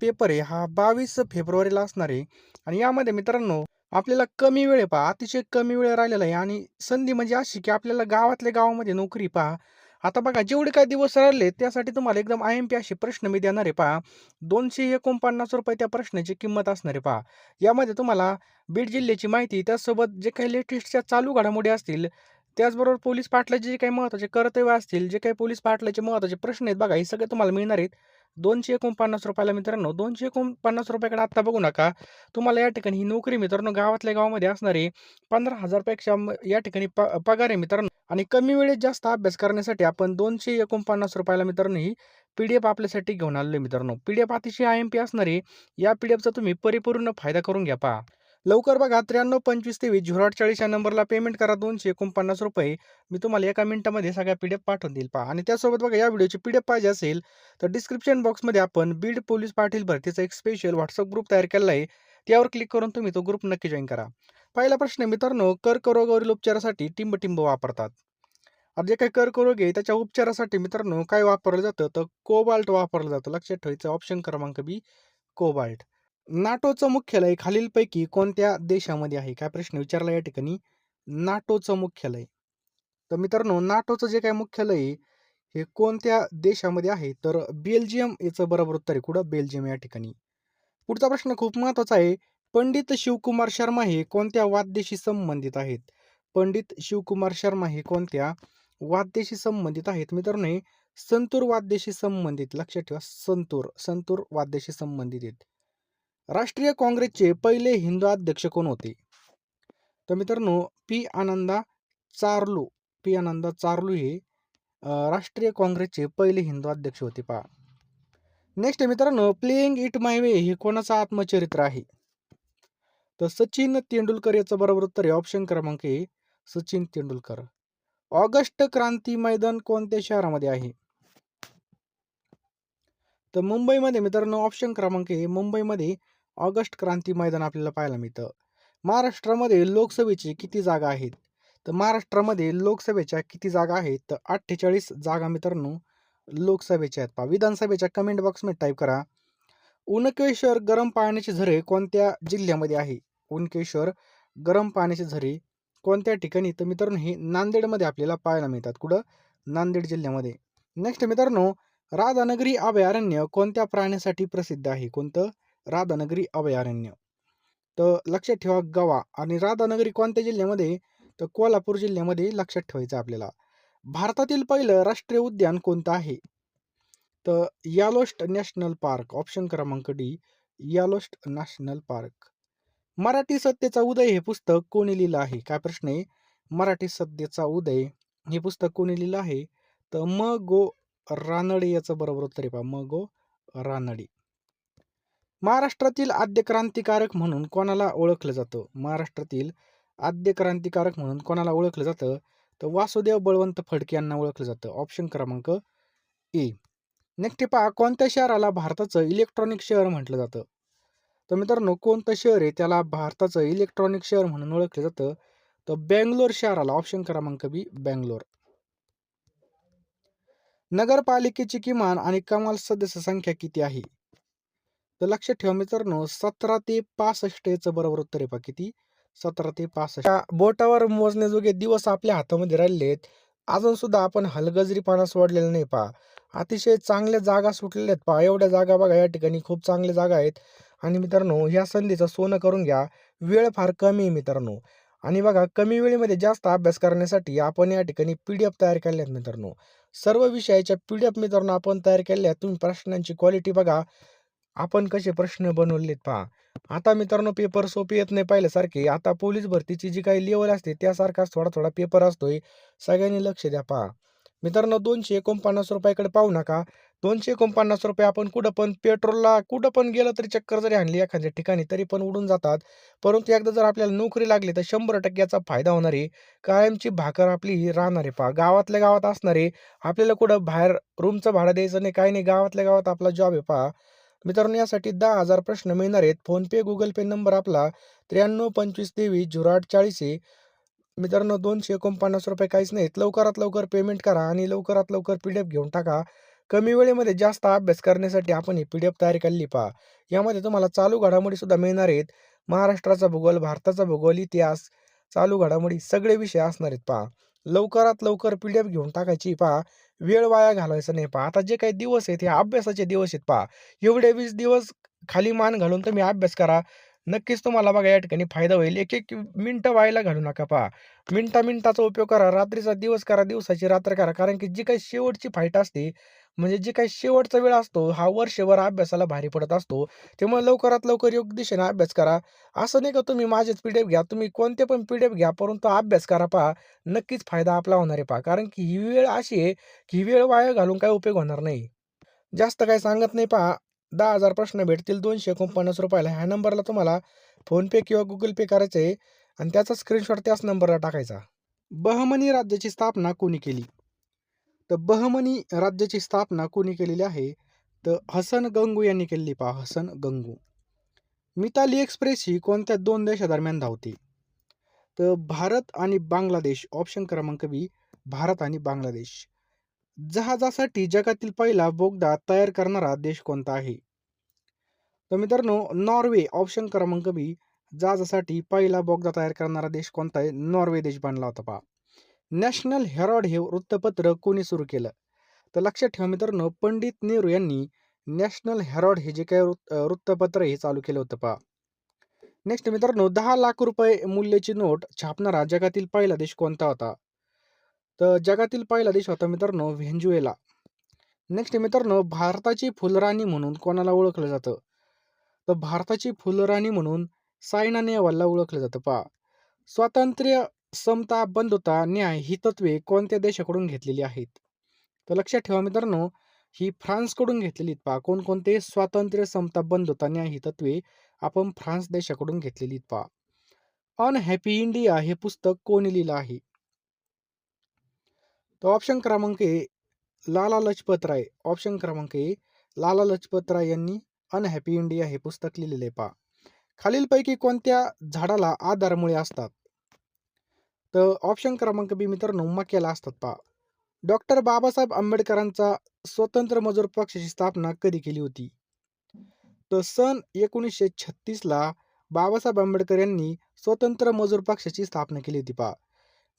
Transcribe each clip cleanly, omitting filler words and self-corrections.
Paper आहे हा 22 फेब्रुवारीला असणार आहे आणि यामध्ये मित्रांनो आपल्याला कमी वेळ आहे पहा, अतिशय कमी वेळ राहिलेला आहे आणि संधी म्हणजे अशी की आपल्याला गावातल्या गावामध्ये नोकरी पहा. आता बघा जेवढे काही दिवस राहिले त्यासाठी तुम्हाला एकदम IMP असे प्रश्न मी देणार आहे पहा. ₹249 त्या प्रश्नाची किंमत असणार आहे पहा. यामध्ये तुम्हाला बीड जिल्ह्याची माहिती त्याचसोबत जे काही लेटेस्टच्या चालू घडामोडी असतील, त्याचबरोबर पोलीस पाटलाचे जे काही महत्त्वाचे कर्तव्य असतील, जे काही पोलीस पाटलाचे महत्त्वाचे प्रश्न आहेत बघा, हे सगळे तुम्हाला मिळणार आहेत. ₹249 ला मित्रांनो, ₹249 आत्ता बघू नका. तुम्हाला या ठिकाणी ही नोकरी मित्रांनो गावातल्या गावामध्ये असणार आहे. 15,000 पेक्षा या ठिकाणी पगार आहे मित्रांनो आणि कमी वेळेत जास्त अभ्यास करण्यासाठी आपण ₹249 ला मित्रांनो ही PDF आपल्यासाठी घेऊन आलेलो आहे मित्रांनो. PDF अतिशय IMP असणार आहे. या PDFचा तुम्ही परिपूर्ण फायदा करून घ्या पहा. लवकर बघा 9325230840 या नंबरला पेमेंट करा ₹249. मी तुम्हाला एका मिनिटामध्ये सगळ्या PDF पाठवून देईल पहा आणि त्यासोबत बघा या व्हिडिओची PDF पाहिजे असेल तर डिस्क्रिप्शन बॉक्समध्ये आपण बीड पोलीस पाटील भरतीचा एक स्पेशल WhatsApp ग्रुप तयार केलेला आहे. त्यावर क्लिक करून तुम्ही तो ग्रुप नक्की जॉईन करा. पहिला प्रश्न आहे मित्रांनो, कर्करोगावरील उपचारासाठी टिंब वापरतात. आता जे काही कर्करोग आहे त्याच्या उपचारासाठी मित्रांनो काय वापरलं जातं तर कोबाल्ट वापरलं जातं. लक्षात ठेवायचं ऑप्शन क्रमांक बी कोबाल्ट. नाटोचं मुख्यालय खालीलपैकी कोणत्या देशामध्ये आहे? काय प्रश्न विचारला या ठिकाणी? नाटोचं मुख्यालय. तर मित्रांनो नाटोचं जे काही मुख्यालय आहे, हे कोणत्या देशामध्ये आहे? तर बेल्जियम याचं बरोबर उत्तर आहे. कुठं? बेल्जियम या ठिकाणी. पुढचा प्रश्न खूप महत्त्वाचा आहे. पंडित शिवकुमार शर्मा हे कोणत्या वाद्याशी संबंधित आहेत? पंडित शिवकुमार शर्मा हे कोणत्या वाद्याशी संबंधित आहेत? मित्रांनो हे संतूर वाद्याशी संबंधित. लक्षात ठेवा संतूर वाद्याशी संबंधित आहेत. राष्ट्रीय काँग्रेसचे पहिले हिंदू अध्यक्ष कोण होते? तर मित्रांनो पी आनंदा चार्लू हे राष्ट्रीय काँग्रेसचे पहिले हिंदू अध्यक्ष होते पहा. नेक्स्ट मित्रांनो प्लेइंग इट माय वे हे कोणाचं आत्मचरित्र आहे? तर सचिन तेंडुलकर याचं बरोबर उत्तर आहे. ऑप्शन क्रमांक ए सचिन तेंडुलकर. ऑगस्ट क्रांती मैदान कोणत्या शहरामध्ये आहे? तर मुंबईमध्ये मित्रांनो ऑप्शन क्रमांक ए मुंबईमध्ये ऑगस्ट क्रांती मैदान आपल्याला पाहायला मिळतं. महाराष्ट्रामध्ये लोकसभेची किती जागा आहेत? तर महाराष्ट्रामध्ये लोकसभेच्या किती जागा आहेत? तर 48 जागा मित्रांनो लोकसभेच्या आहेत पहा. विधानसभेच्या कमेंट बॉक्समध्ये टाईप करा. उनकेश्वर गरम पाण्याचे झरे कोणत्या जिल्ह्यामध्ये आहे? उनकेश्वर गरम पाण्याचे झरे कोणत्या ठिकाणी? तर मित्रांनो हे नांदेडमध्ये आपल्याला पाहायला मिळतात. कुठं? नांदेड जिल्ह्यामध्ये. नेक्स्ट मित्रांनो राधानगरी अभयारण्य कोणत्या प्राण्यासाठी प्रसिद्ध आहे? कोणतं? राधानगरी अभयारण्य. तर लक्षात ठेवा गवा आणि राधानगरी कोणत्या जिल्ह्यामध्ये? तर कोल्हापूर जिल्ह्यामध्ये लक्षात ठेवायचं आपल्याला. भारतातील पहिलं राष्ट्रीय उद्यान कोणतं आहे? तर यालोस्ट नॅशनल पार्क. ऑप्शन क्रमांक डी यालोस्ट नॅशनल पार्क. मराठी सत्तेचा उदय हे पुस्तक कोणी लिहिलं आहे? काय प्रश्न आहे? मराठी सत्तेचा उदय हे पुस्तक कोणी लिहिलं आहे? तर म. गो. रानडे याचं बरोबर उत्तर आहे पहा. म. गो. रानडे. महाराष्ट्रातील आद्य क्रांतिकारक म्हणून कोणाला ओळखलं जातं? महाराष्ट्रातील आद्य क्रांतिकारक म्हणून कोणाला ओळखलं जातं? तर वासुदेव बळवंत फडके यांना ओळखलं जातं. ऑप्शन क्रमांक ए. नेक्स्ट पहा कोणत्या शहराला भारताचं इलेक्ट्रॉनिक शहर म्हटलं जातं? तर मित्रांनो कोणतं शहर आहे त्याला भारताचं इलेक्ट्रॉनिक शहर म्हणून ओळखलं जातं? तर बेंगलोर शहराला. ऑप्शन क्रमांक बी बेंगलोर. नगरपालिकेची किमान आणि कमाल सदस्य संख्या किती आहे? तर लक्षात ठेवा मित्रांनो 17 ते 65 याचं बरोबर उत्तर आहे पहा. किती? 17 ते 65. बोटावर मोजण्याजोगे दिवस आपल्या हातामध्ये राहिले आहेत. अजून सुद्धा आपण हलगर्जीपणा सोडलेला नाही पहा. अतिशय चांगल्या जागा सुटलेल्या आहेत पहा. एवढ्या जागा बघा या ठिकाणी खूप चांगल्या जागा आहेत आणि मित्रांनो या संधीचं सोनं करून घ्या. वेळ फार कमी आहे मित्रांनो आणि बघा कमी वेळेमध्ये जास्त अभ्यास करण्यासाठी आपण या ठिकाणी PDF तयार केल्या आहेत मित्रांनो. सर्व विषयाच्या PDF मित्रांनो आपण तयार केल्या आहेत. तुम्ही प्रश्नांची क्वालिटी बघा. आपण कसे प्रश्न बनवलेत पहा. आता मित्रांनो पेपर सोपे येत नाही पहिल्यासारखे. आता पोलीस भरतीची जी काही लेवल असते त्यासारखाच थोडा पेपर असतोय. सगळ्यांनी लक्ष द्या पहा. मित्रांनो ₹249 कडे पाहू नका. ₹249 आपण कुठं पण गेलं तरी चक्कर जरी आणली एखाद्या ठिकाणी तरी पण उडून जातात. परंतु एकदा जर आपल्याला नोकरी लागली तर 100% याचा फायदा होणार आहे. कायमची भाकर आपली ही राहणार आहे पहा. गावातल्या गावात असणार आहे. आपल्याला कुठं बाहेर रूमचं भाडं द्यायचं नाही, काही नाही. गावातल्या गावात आपला जॉब आहे पहा. मित्रांनो यासाठी 10,000 प्रश्न मिळणार आहेत. फोनपे गुगल पे नंबर आपला 9325230840 आहे. मित्रांनो ₹249 काहीच नाहीत. लवकरात लवकर पेमेंट करा आणि लवकरात लवकर PDF घेऊन टाका. कमी वेळेमध्ये जास्त अभ्यास करण्यासाठी आपण ही PDF तयार केलेली पहा. यामध्ये तुम्हाला चालू घडामोडी सुद्धा मिळणार आहेत. महाराष्ट्राचा भूगोल, भारताचा भूगोल, इतिहास, चालू घडामोडी सगळे विषय असणार आहेत पहा. लवकरात लवकर PDF घेऊन टाकायची पहा. वेळ वाया घालवायचा नाही पहा. आता जे काही दिवस आहेत हे अभ्यासाचे दिवस आहेत पहा. एवढे 20 दिवस खाली मान घालून तुम्ही अभ्यास करा. नक्कीच तुम्हाला बघा या ठिकाणी फायदा होईल. एक-एक मिनिटं व्हायला घालू नका पहा. मिनिटा-मिनिटाचा उपयोग करा. रात्रीचा दिवस करा, दिवसाची रात्र करा. कारण की जी काही शेवटची फाईट असते, म्हणजे जे काही शेवटचा वेळ असतो, हा वर्षभर अभ्यासाला भारी पडत असतो. त्यामुळे लवकरात लवकर योग्य दिशेने अभ्यास करा. असं नाही का तुम्ही माझेच PDF घ्या, तुम्ही कोणते पण PDF घ्या, परंतु अभ्यास करा पहा. नक्कीच फायदा आपला होणार आहे पहा. कारण की ही वेळ अशी आहे, की ही वेळ वाया घालून काही उपयोग होणार नाही. जास्त काही सांगत नाही पहा. 10,000 प्रश्न भेटतील ₹249 ला. ह्या नंबरला तुम्हाला फोनपे किंवा Google पे करायचं आहे आणि त्याचा स्क्रीनशॉट त्याच नंबरला टाकायचा. बहमनी राज्याची स्थापना कोणी केली? तर बहमनी राज्याची स्थापना कोणी केलेली आहे? तर हसन गंगू यांनी केलेली पहा, हसन गंगू. मिताली एक्सप्रेस ही कोणत्या 2 देशादरम्यान धावते? तर भारत आणि बांगलादेश. ऑप्शन क्रमांक बी, भारत आणि बांगलादेश. जहाजासाठी जगातील पहिला बोगदा तयार करणारा देश कोणता आहे? तर मित्रांनो, नॉर्वे. ऑप्शन क्रमांक बी, जहाजासाठी पहिला बोगदा तयार करणारा देश कोणता आहे? नॉर्वे देश बनला होता पहा. नॅशनल हेराल्ड हे वृत्तपत्र कोणी सुरू केलं? तर लक्षात ठेवा मित्रांनो, पंडित नेहरू यांनी नॅशनल हेराल्ड हे जे काही वृत्तपत्र हे चालू केलं होतं पहा. नेक्स्ट मित्रांनो, 10 लाख रुपये मूल्याची नोट छापणारा जगातील पहिला देश कोणता होता? तर जगातील पहिला देश होता मित्रांनो व्हेनेझुएला. नेक्स्ट मित्रांनो, भारताची फुलराणी म्हणून कोणाला ओळखलं जातं? तर भारताची फुलराणी म्हणून सायना नेहवालला ओळखलं जातं पहा. स्वातंत्र्य, समता, बंधुता, न्याय ही तत्त्वे कोणत्या देशाकडून घेतलेली आहेत? तर लक्षात ठेवा मित्रांनो, ही फ्रान्सकडून घेतलेली आहेत पहा. कोणकोणते? स्वातंत्र्य, समता, बंधुता, न्याय ही तत्त्वे आपण फ्रान्स देशाकडून घेतलेली आहेत पहा. अनहॅपी इंडिया हे पुस्तक कोणी लिहिलं आहे? तर ऑप्शन क्रमांक ए, लाला लजपत राय. ऑप्शन क्रमांक ए, लाला लजपत राय यांनी अनहॅपी इंडिया हे पुस्तक लिहिलेले आहे पहा. खालीलपैकी कोणत्या झाडाला आधारमुळे असतात? तर ऑप्शन क्रमांक बी मित्रांनो, मक्याला असतात पहा. डॉक्टर बाबासाहेब आंबेडकरांचा स्वतंत्र मजूर पक्षाची स्थापना कधी केली होती? तर सन 1936 ला बाबासाहेब आंबेडकर यांनी स्वतंत्र मजूर पक्षाची स्थापना केली होती पहा.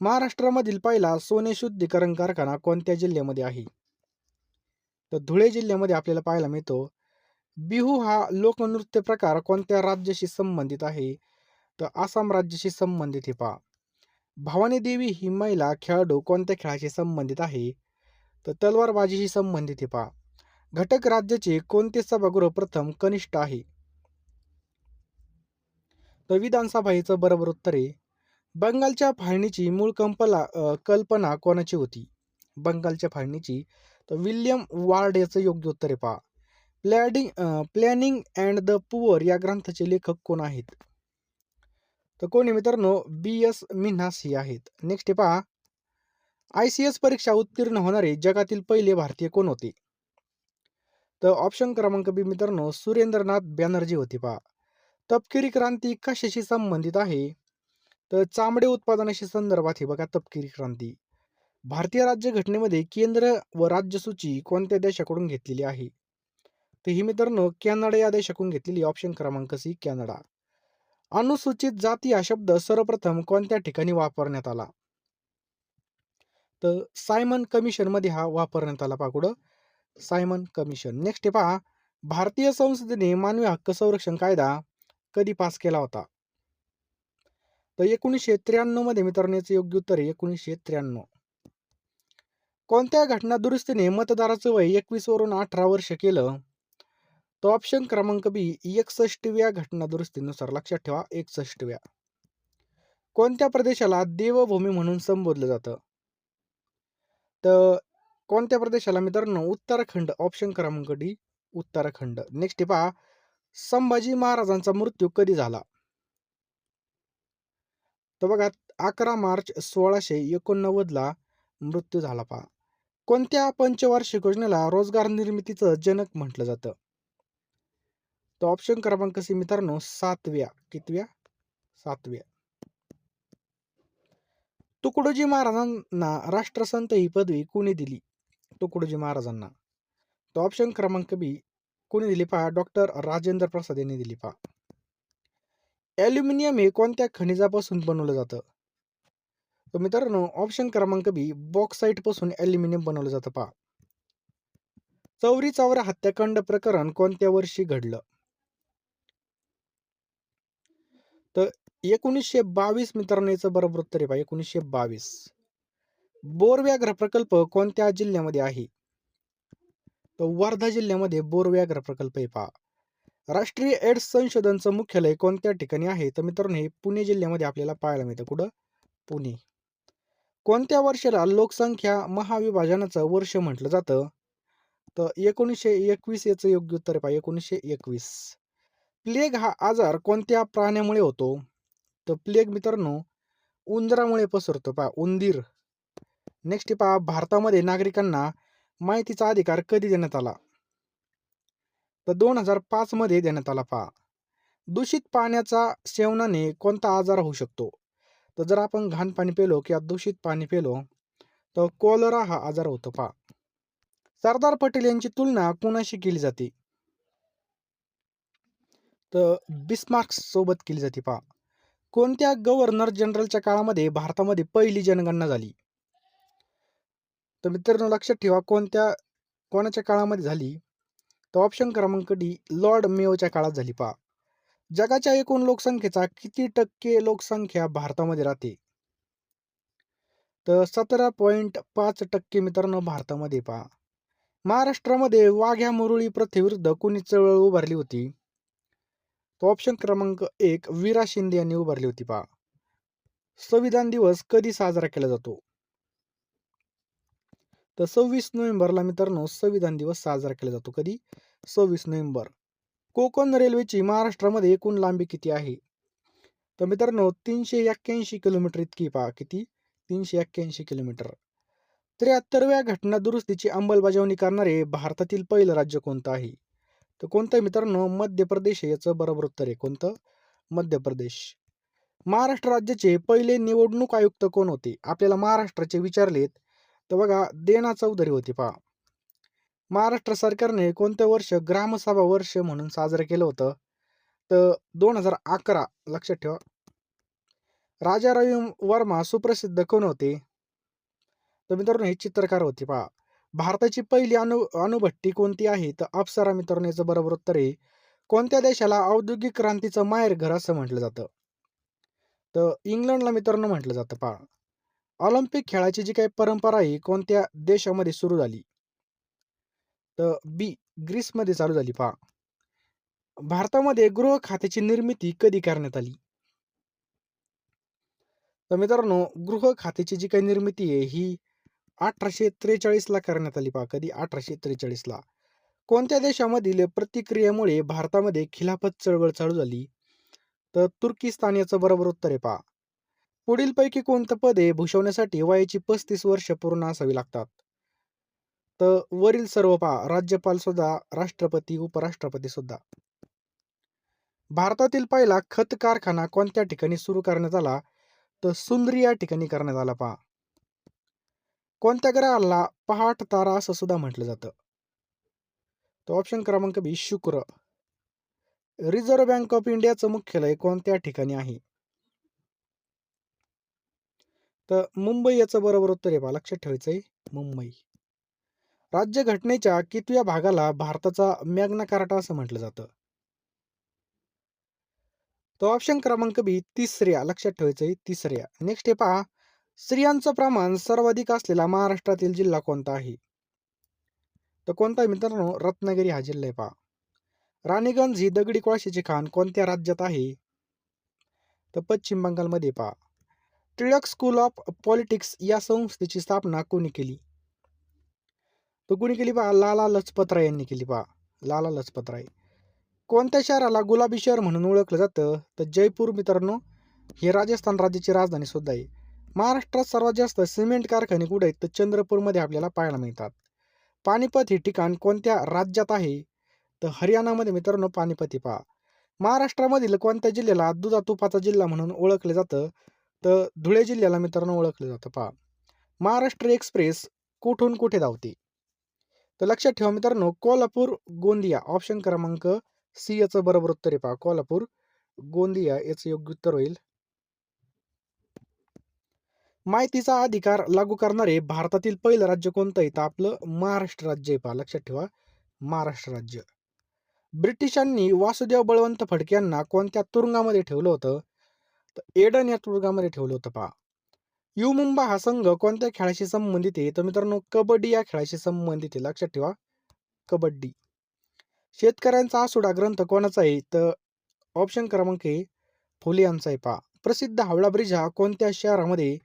महाराष्ट्रामधील पहिला सोने शुद्धीकरण कारखाना कोणत्या जिल्ह्यामध्ये आहे? तर धुळे जिल्ह्यामध्ये आपल्याला पाहायला मिळतो. बिहू हा लोकनृत्य प्रकार कोणत्या राज्याशी संबंधित आहे? तर आसाम राज्याशी संबंधित आहे पहा. भवानी देवी ही महिला खेळाडू कोणत्या खेळाशी संबंधित आहे? तर तलवारबाजीशी संबंधित आहे पहा. घटक राज्याचे कोणते सभागृह प्रथम कनिष्ठ आहे? तर विधानसभा याचं बरोबर उत्तर आहे. बंगालच्या फाळणीची मूळ कल्पना कोणाची होती? बंगालच्या फाळणीची तर विल्यम वार्ड याचं योग्य उत्तर आहे पहा. प्लॅनिंग अँड द पुअर या ग्रंथाचे लेखक कोण आहेत? तर कोण आहे मित्रांनो? B.S. मिन्हास हे आहेत. नेक्स्ट आहे पहा. ICS परीक्षा उत्तीर्ण होणारे जगातील पहिले भारतीय कोण होते? तर ऑप्शन क्रमांक बी मित्रांनो, सुरेंद्रनाथ बॅनर्जी होते पहा. तपकिरी क्रांती कशाशी संबंधित आहे? तर चामडे उत्पादनाशी संदर्भात हे बघा तपकिरी क्रांती. भारतीय राज्यघटनेमध्ये केंद्र व राज्य सूची कोणत्या देशाकडून घेतलेली आहे? तर ही मित्रांनो कॅनडा या देशाकडून घेतलेली. ऑप्शन क्रमांक सी, कॅनडा. अनुसूचित जाती हा शब्द सर्वप्रथम कोणत्या ठिकाणी वापरण्यात आला? तर सायमन कमिशन मध्ये हा वापरण्यात आला पहा. कुठं? Simon commission. नेक्स्ट आहे पहा. भारतीय संसदेने मानवी हक्क संरक्षण कायदा कधी पास केला होता? तर 1993 मध्ये मित्रांनो याचं योग्य उत्तर आहे 1993. कोणत्या घटना दुरुस्तीने मतदाराचं वय 21 वरून 18 वर्ष केलं? तर ऑप्शन क्रमांक बी 61व्या घटना दुरुस्तीनुसार. लक्षात ठेवा 61व्या. कोणत्या प्रदेशाला देवभूमी म्हणून संबोधलं जातं? तर कोणत्या प्रदेशाला मित्रांनो? उत्तराखंड. ऑप्शन क्रमांक डी, उत्तराखंड. नेक्स्ट पहा. संभाजी महाराजांचा मृत्यू कधी झाला? तर बघा 11 मार्च 1689 ला मृत्यू झाला पहा. कोणत्या पंचवार्षिक योजनेला रोजगार निर्मितीचं जनक म्हटलं जातं? तर ऑप्शन क्रमांक सी मित्रांनो 7व्या. कितव्या? 7व्या. तुकडोजी महाराजांना राष्ट्रसंत ही पदवी कोणी दिली? तुकडोजी महाराजांना. तर ऑप्शन क्रमांक बी कोणी दिली पहा, डॉक्टर राजेंद्र प्रसाद यांनी दिली पहा. ॲल्युमिनियम हे कोणत्या खनिजापासून बनवलं जातं? तर मित्रांनो ऑप्शन क्रमांक बी बॉक्साईट पासून ॲल्युमिनियम बनवलं जातं पहा. चौरी चौरा हत्याकांड प्रकरण कोणत्या वर्षी घडलं? तर 1922 मित्रांनो याचं बरोबर उत्तर आहे पहा, 1922. बोर व्याघ्र प्रकल्प कोणत्या जिल्ह्यामध्ये आहे? तर वर्धा जिल्ह्यामध्ये बोर व्याघ्र प्रकल्प आहे पहा. राष्ट्रीय एड्स संशोधनचं मुख्यालय कोणत्या ठिकाणी आहे? तर मित्रांनो हे पुणे जिल्ह्यामध्ये आपल्याला पाहायला मिळतं. कुठं? पुणे. कोणत्या वर्षाला लोकसंख्या महाविभाजनाचं वर्ष म्हटलं जातं? तर 1921 याचं योग्य उत्तर आहे पहा, 1921. प्लेग हा आजार कोणत्या प्राण्यामुळे होतो? तर प्लेग मित्रांनो उंदरामुळे पसरतो पहा, उंदीर. नेक्स्ट पहा, भारतामध्ये नागरिकांना माहितीचा अधिकार कधी देण्यात आला? तर 2005 मध्ये देण्यात आला पहा. दूषित पाण्याचा सेवनाने कोणता आजार होऊ शकतो? तर जर आपण घाण पाणी पिलो किंवा दूषित पाणी पिलो तर कॉलरा हा आजार होतो पहा. सरदार पटेल यांची तुलना कोणाशी केली जाते? तर बिस्मार्क सोबत केली जाते पहा. कोणत्या गव्हर्नर जनरलच्या काळामध्ये भारतामध्ये पहिली जनगणना झाली? तर मित्रांनो लक्षात ठेवा, कोणाच्या काळामध्ये झाली? तर ऑप्शन क्रमांक डी लॉर्ड मेयोच्या काळात झाली पहा. जगाच्या एकूण लोकसंख्येचा किती टक्के लोकसंख्या भारतामध्ये राहते? तर 17.5% मित्रांनो भारतामध्ये पहा. महाराष्ट्रामध्ये वाघ्या मुरळी प्रथेविरुद्ध कोणी चळवळ उभारली होती? तो ऑप्शन क्रमांक 1 वीरा शिंदे यांनी उभारली होती पहा. संविधान दिवस कधी साजरा केला जातो? तर 26 नोव्हेंबरला मित्रांनो संविधान दिवस साजरा केला जातो. कधी? 26 नोव्हेंबर. कोकण रेल्वेची महाराष्ट्रामध्ये एकूण लांबी किती आहे? तर मित्रांनो 381 किलोमीटर इतकी पहा. किती? 381 किलोमीटर. 73व्या घटना दुरुस्तीची अंमलबजावणी करणारे भारतातील पहिलं राज्य कोणतं आहे? तर कोणतं आहे मित्रांनो? मध्य प्रदेश आहे याचं बरोबर उत्तर आहे. कोणतं? मध्य प्रदेश. महाराष्ट्र राज्याचे पहिले निवडणूक आयुक्त कोण होते? आपल्याला महाराष्ट्राचे विचारलेत तर बघा देना चौधरी होते पहा. महाराष्ट्र सरकारने कोणतं वर्ष ग्रामसभा वर्ष म्हणून साजरं केलं होतं? तर 2011. लक्षात ठेवा. राजा रवी वर्मा सुप्रसिद्ध कोण होते? तर मित्रांनो हे चित्रकार होते पहा. भारताची पहिली अणुभट्टी कोणती आहे? तर अप्सरा मित्रांनो याचं बरोबर उत्तर आहे. कोणत्या देशाला औद्योगिक क्रांतीचं माहेरघर असं म्हटलं जातं? तर इंग्लंडला मित्रांनो म्हटलं जातं पहा. ऑलिम्पिक खेळाची जी काही परंपरा आहे कोणत्या देशामध्ये सुरू झाली? तर बी ग्रीसमध्ये चालू झाली पहा. भारतामध्ये गृह खात्याची निर्मिती कधी करण्यात आली? तर मित्रांनो गृह खात्याची जी काही निर्मिती आहे ही 1843 ला करण्यात आली पहा. कधी? 1843 ला. कोणत्या देशामधील प्रतिक्रियेमुळे भारतामध्ये खिलाफत चळवळ चालू झाली? तर तुर्किस्तान याचं बरोबर उत्तर आहे पहा. पुढीलपैकी कोणतं पदे भूषवण्यासाठी वयाची 35 वर्ष पूर्ण असावी लागतात? तर वरील सर्व पहा. राज्यपाल सुद्धा, राष्ट्रपती, उपराष्ट्रपती सुद्धा. भारतातील पहिला खत कारखाना कोणत्या ठिकाणी सुरू करण्यात आला? तर सुंद्री या ठिकाणी करण्यात आला पहा. कोणत्या ग्रहाला पहाट तारा असं सुद्धा म्हटलं जातं? तो ऑप्शन क्रमांक बी शुक्र. रिझर्व्ह बँक ऑफ इंडियाचं मुख्यालय कोणत्या ठिकाणी आहे? तर मुंबई याचं बरोबर उत्तर आहे पहा. लक्षात ठेवायचं आहे मुंबई. राज्यघटनेच्या कितव्या भागाला भारताचा मॅग्ना कार्टा असं म्हटलं जातं? तो ऑप्शन क्रमांक बी तिसऱ्या. लक्षात ठेवायचं आहे तिसऱ्या. नेक्स्ट हे पहा. स्त्रियांचं प्रमाण सर्वाधिक असलेला महाराष्ट्रातील जिल्हा कोणता आहे? तर कोणता आहे मित्रांनो? रत्नागिरी हा जिल्हा आहे पहा. राणीगंज ही दगडी कोळशाची खाण कोणत्या राज्यात आहे? तर पश्चिम बंगालमध्ये पहा. टिळक स्कूल ऑफ पॉलिटिक्स या संस्थेची स्थापना कोणी केली? तर कोणी केली पहा? लाला लजपतराय यांनी केली पहा. लाला लजपतराय. कोणत्या शहराला गुलाबी शहर म्हणून ओळखलं जातं? तर जयपूर मित्रांनो हे राजस्थान राज्याची राजधानी सुद्धा आहे. महाराष्ट्रात सर्वात जास्त सिमेंट कारखाने कुठे आहेत? तर चंद्रपूरमध्ये आपल्याला पाहायला मिळतात. पानिपत हे ठिकाण कोणत्या राज्यात आहे? तर हरियाणामध्ये मित्रांनो पानिपत हे पहा. महाराष्ट्रामधील कोणत्या जिल्ह्याला दुधा तुपाचा जिल्हा म्हणून ओळखलं जातं? तर धुळे जिल्ह्याला मित्रांनो ओळखलं जातं पहा. महाराष्ट्र एक्सप्रेस कुठून कुठे धावते? तर लक्षात ठेवा मित्रांनो, कोल्हापूर, गोंदिया ऑप्शन क्रमांक सी याचं बरोबर उत्तर आहे पहा. कोल्हापूर, गोंदिया याचं योग्य उत्तर होईल. माहितीचा अधिकार लागू करणारे भारतातील पहिलं राज्य कोणतं आहे? तर आपलं महाराष्ट्र राज्य आहे पहा. लक्षात ठेवा, महाराष्ट्र राज्य. ब्रिटिशांनी वासुदेव बळवंत फडके यांना कोणत्या तुरुंगामध्ये ठेवलं होतं? तर एडन या तुरुंगामध्ये ठेवलं होतं पहा. यू मुंबा हा संघ कोणत्या खेळाशी संबंधित आहे? तर मित्रांनो, कबड्डी या खेळाशी संबंधित आहे. लक्षात ठेवा, कबड्डी. शेतकऱ्यांचा आसुडा ग्रंथ कोणाचा आहे? तर ऑप्शन क्रमांक ए फुले यांचा आहे पहा. प्रसिद्ध हावडा ब्रिज हा कोणत्या शहरामध्ये आहे?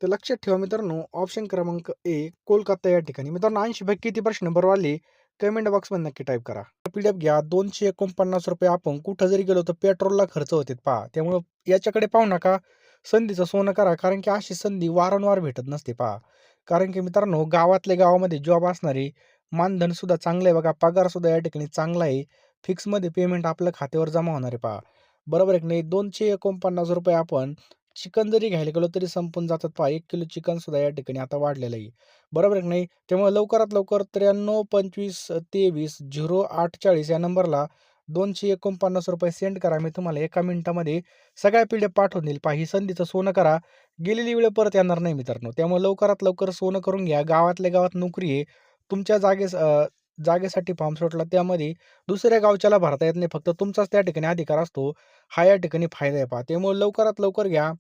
तर लक्षात ठेवा मित्रांनो, ऑप्शन क्रमांक ए कोलकाता या ठिकाणी. मित्रांनो 80 पैकी किती प्रश्न बरोबर आले कमेंट बॉक्समध्ये नक्की टाईप करा. पीडीएफ घ्या. 249 रुपये आपण कुठं जरी गेलो तर पेट्रोलला खर्च होते पहा. त्यामुळं याच्याकडे पाहू नका. संधीचं सोनं करा, कारण की अशी संधी वारंवार भेटत नसते पहा. कारण की मित्रांनो, गावातल्या गावामध्ये जॉब असणारे, मानधन सुद्धा चांगलं आहे बघा, पगार सुद्धा या ठिकाणी चांगला आहे. फिक्समध्ये पेमेंट आपल्या खात्यावर जमा होणार आहे पहा. बरोबर आहे की नाही? 249 रुपये आपण चिकन जरी घ्यायला गेलो तरी संपून जातात पहा. 1 किलो चिकन सुद्धा या ठिकाणी आता वाढलेलं आहे. बरोबर आहे की नाही? त्यामुळे लवकरात लवकर 93 25 23 0840 या नंबरला 249 रुपये सेंड करा. मी तुम्हाला 1 मिनिटामध्ये सगळ्या पीडीएफ पाठवून देईल. पहा, ही संधीचं सोनं करा. गेलेली वेळ परत येणार नाही मित्रांनो. त्यामुळे लवकरात लवकर सोनं करून घ्या. गावातल्या गावात नोकरी आहे. तुमच्या जागेसाठी फॉर्म सुटला, त्यामध्ये दुसऱ्या गावच्याला भरता येत नाही. फक्त तुमचाच त्या ठिकाणी अधिकार असतो. हा या ठिकाणी फायदा आहे पहा. त्यामुळे लवकरात लवकर घ्या.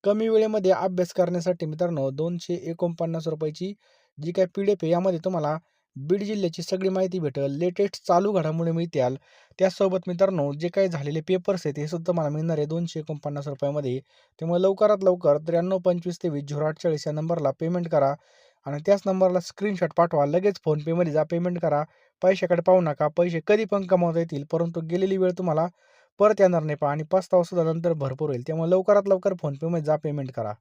कमी वेळेमध्ये अभ्यास करण्यासाठी मित्रांनो 249 रुपयाची जी काही पीडीएफ आहे, यामध्ये तुम्हाला बीड जिल्ह्याची सगळी माहिती भेटेल. लेटेस्ट चालू घडामोडी मिळतील. त्याचसोबत मित्रांनो, जे काही झालेले पेपर्स आहेत, हे सुद्धा तुम्हाला मिळणार आहे 249 रुपयामध्ये. त्यामुळे लवकरात लवकर 93 25 23 0840 या नंबरला पेमेंट करा आणि त्याच नंबरला स्क्रीनशॉट पाठवा. लगेच फोनपेमध्ये जा, पेमेंट करा. पैशाकडे पाहू नका. पैसे कधी पण कमवता येतील, परंतु गेलेली वेळ तुम्हाला परत येणार नाही पहा आणि पस्तावा सुद्धा नंतर भरपूर होईल. त्यामुळे लवकरात लवकर फोनपेमध्ये जा, पेमेंट करा.